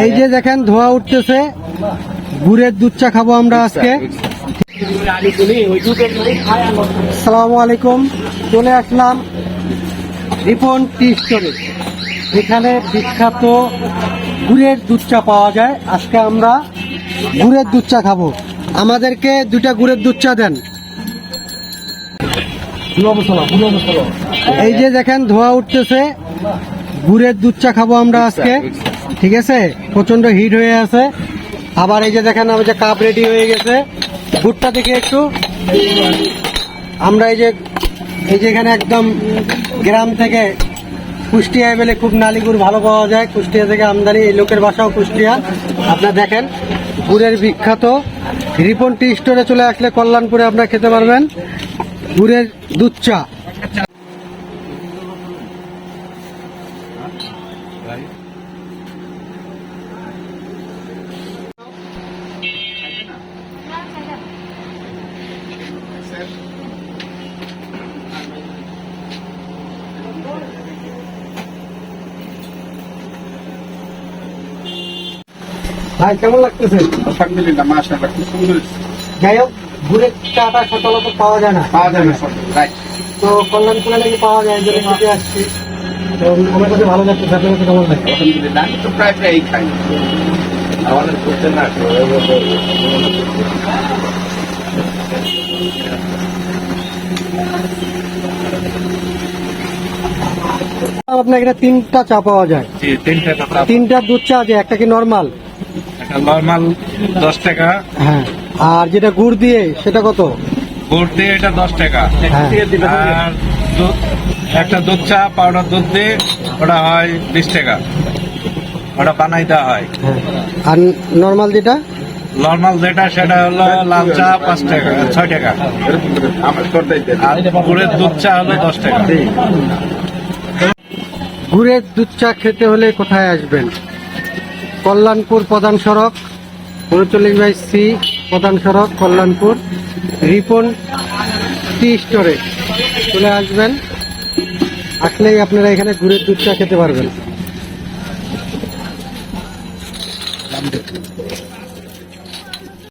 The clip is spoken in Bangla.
এই যে দেখেন ধোঁয়া উঠতেছে, গুড়ের দুধ চা খাবো আমরা আজকে। আসসালামু আলাইকুম, চলে আসলাম রিপন টি স্টোরে। এখানে বিখ্যাত গুড়ের দুধ চা পাওয়া যায়। আজকে আমরা গুড়ের দুধ চা খাবো। আমাদেরকে 2টা গুড়ের দুধ চা দেন। এই যে দেখেন ধোঁয়া উঠতেছে, গুড়ের দুধ চা খাবো আমরা আজকে, ঠিক আছে। প্রচন্ড হিট হয়ে আছে। আবার এই যে দেখেন আমার যে কাপ রেডি হয়ে গেছে। গুড়টা দেখে একটু আমরা এই যে এখানে একদম গ্রাম থেকে কুষ্টিয়া এবেলে খুব নালি গুড় ভালো পাওয়া যায়। কুষ্টিয়া থেকে আমদানি, এই লোকের বাসাও কুষ্টিয়া। আপনারা দেখেন গুড়ের বিখ্যাত রিপন টি স্টোরে চলে আসলে কল্যাণপুরে আপনারা খেতে পারবেন গুড়ের দুধ চা। ভাই কেমন লাগতেছে? আলহামদুলিল্লাহ, মাশাআল্লাহ, খুব সুন্দর। যাই হোক, গুড়ের চাটা সচরাচর পাওয়া যায় না, রাইট। তো কল্যাণপুরে নাকি পাওয়া যায়, যদি খেতে আসছি। তো আমার কাছে ভালো লাগতেছে। আপনার কাছে কেমন লাগছে? আলহামদুলিল্লাহ, আমি তো প্রায় খাই। আমাদের করতে না আপনার এখানে 3টা চা পাওয়া যায়। জি, 3টা দুধ চা আছে। একটা কি নর্মাল? নরমাল 10 টাকা, হ্যাঁ। আর যেটা গুড় দিয়ে সেটা কত? গুড় দিয়ে এটা 10 টাকা। হ্যাঁ। আর একটা দুধ চা পাউডার দুধ দিয়ে ওটা হয় 20 টাকা, ওটা বানাই দেওয়া হয়। হ্যাঁ। আর নর্মাল যেটা? নর্মাল যেটা সেটা হলো লাল চা 5 টাকা, 6 টাকা। আর গুড়ের দুধ চা হলো 10 টাকা। গুড়ের দুধ চা খেতে হলে কোথায় আসবেন? কল্যাণপুর প্রধান সড়ক 39/C, প্রধান সড়ক কল্যাণপুর, রিপন টি স্টোরে চলে আসবেন। আসলেই আপনারা এখানে গুড়ের দুধ চা খেতে পারবেন।